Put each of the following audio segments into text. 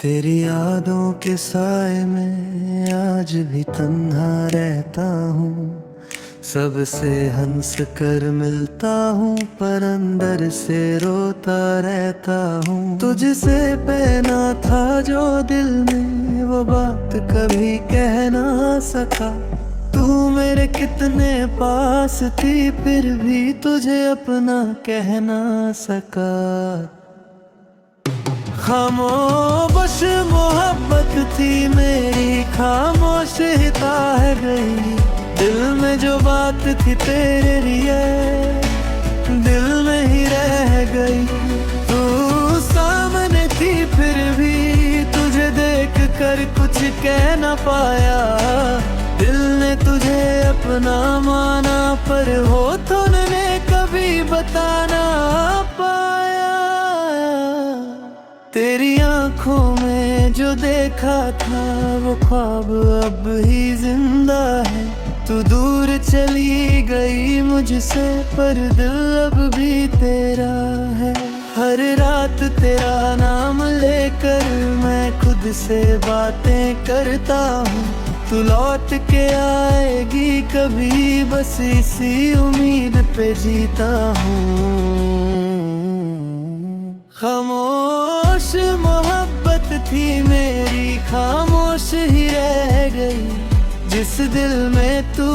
तेरी यादों के साए में आज भी तन्हा रहता हूँ। सबसे हंस कर मिलता हूँ पर अंदर से रोता रहता हूँ। तुझसे पहना था जो दिल में वो बात कभी कह ना सका। तू मेरे कितने पास थी फिर भी तुझे अपना कह ना सका। खामोश मोहब्बत थी मेरी, खामोश ही है गई। दिल में जो बात थी तेरे लिए दिल में ही रह गई। तू सामने थी फिर भी तुझे देख कर कुछ कह ना पाया। दिल ने तुझे अपना माना पर होठों ने कभी बता ना पाया। तेरी आंखों में जो देखा था वो ख्वाब अब ही जिंदा है। तू दूर चली गई मुझसे पर दिल अब भी तेरा है। हर रात तेरा नाम लेकर मैं खुद से बातें करता हूँ। तू लौट के आएगी कभी बस इसी उम्मीद पे जीता हूँ। खामोश मोहब्बत थी मेरी, खामोश ही रह गई। जिस दिल में तू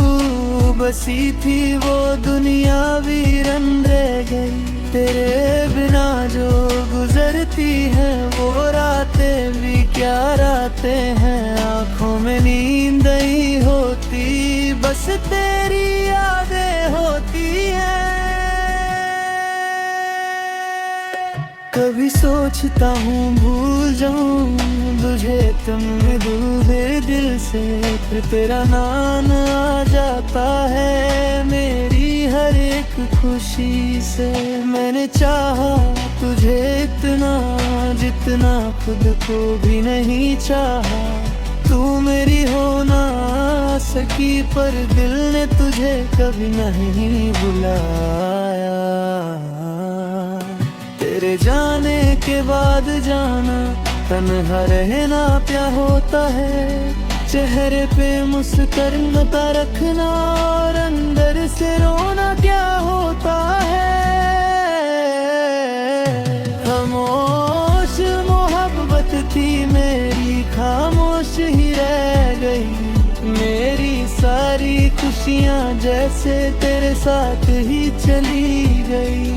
बसी थी वो दुनिया वीरन रह गई। तेरे बिना जो गुजरती है वो रातें भी क्या रातें हैं। आंखों में नींद नहीं होती बस तेरी यादें होती हैं। कभी सोचता हूँ भूल जाऊं तुझे तुम दूर दिल से, फिर तेरा नाम आ जाता है मेरी हर एक खुशी से। मैंने चाहा तुझे इतना जितना खुद को भी नहीं चाहा। तू मेरी हो ना सकी पर दिल ने तुझे कभी नहीं बुलाया। तेरे जाने के बाद जाना तन्हा रहना क्या होता है। चेहरे पे मुस्कुराता रखना और अंदर से रोना क्या होता है। खामोश मोहब्बत थी मेरी, खामोश ही रह गई। मेरी सारी खुशियाँ जैसे तेरे साथ ही चली गई।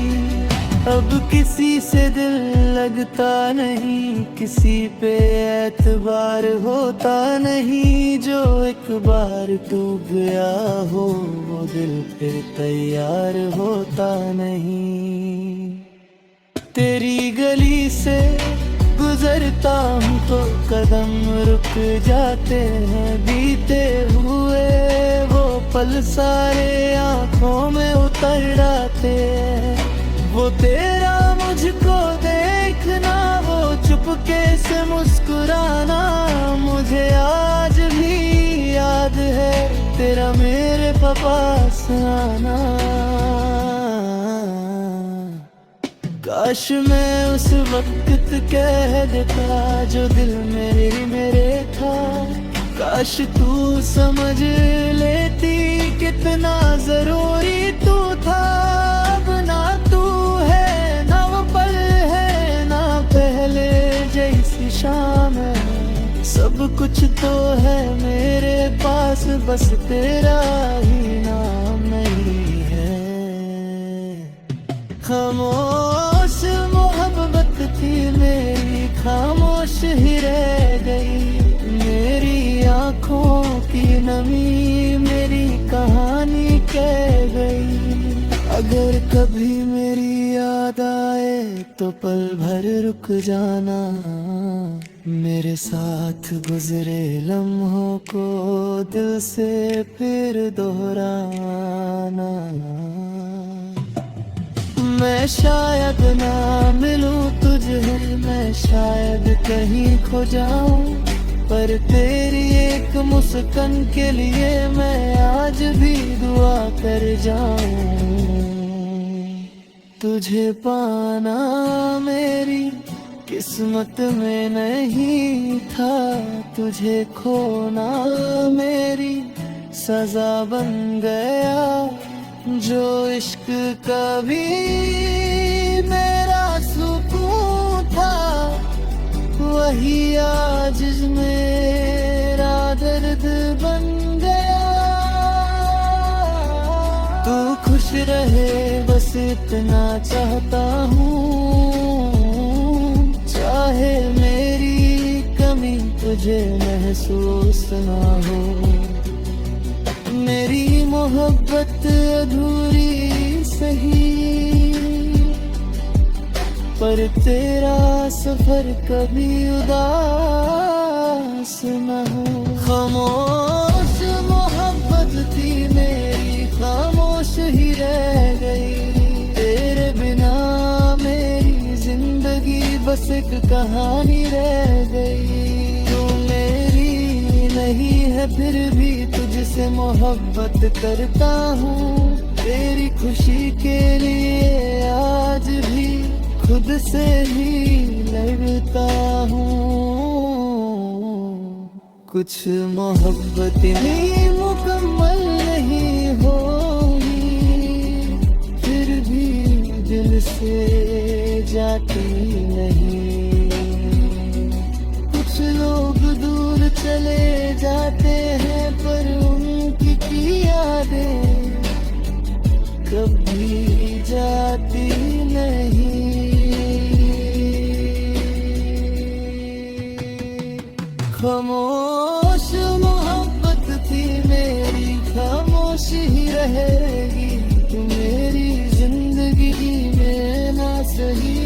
अब किसी से दिल लगता नहीं, किसी पे एतबार होता नहीं। जो एक बार टूट गया हो वो दिल फिर तैयार होता नहीं। तेरी गली से गुजरता हूँ तो कदम रुक जाते हैं। बीते हुए वो पल सारे आँखों में उतर आते हैं। वो तेरा मुझको देखना, वो चुपके से मुस्कुराना मुझे आज भी याद है। तेरा मेरे पास आना। काश मैं उस वक्त कह देता जो दिल मेरे था। काश तू समझ लेती कितना जरूरी तू था। अब ना तू है ना वो पल है ना पहले जैसी शाम है। सब कुछ तो है मेरे पास बस तेरा ही नाम नहीं है। खामोश मोहब्बत थी मेरी, खामोश ही रह गई। मेरी आँखों की नमी मेरी कहानी कह गई। अगर कभी मेरी याद आए तो पल भर रुक जाना। मेरे साथ गुजरे लम्हों को दिल से फिर दोहराना। मैं शायद ना मिलूं तुझे, मैं शायद कहीं खो जाऊं, पर तेरी एक मुस्कान के लिए मैं आज भी दुआ कर जाऊं। तुझे पाना मेरी किस्मत में नहीं था तुझे खोना, मेरी सजा बन गया जो इश्क कभी मेरा सुकून था, वही आज मेरा दर्द बन गया। तू खुश रहे बस इतना चाहता हूँ, चाहे मेरी कमी तुझे महसूस ना हो। मेरी मोहब्बत अधूरी सही, पर तेरा सफर कभी उदास न हो। खामोश मोहब्बत थी मेरी, खामोश ही रह गई। तेरे बिना मेरी जिंदगी बस एक कहानी रह गई। तू मेरी नहीं है फिर भी तुझसे मोहब्बत करता हूँ। तेरी खुशी के लिए आज भी खुद से ही लड़ता हूँ। कुछ मोहब्बत भी मुकम्मल नहीं होगी, फिर भी दिल से जाती नहीं। कुछ लोग दूर चले जाते हैं पर उनकी यादें कभी जाती नहीं। खामोश मोहब्बत थी मेरी, खामोश ही रहेगी। तू मेरी जिंदगी में ना सही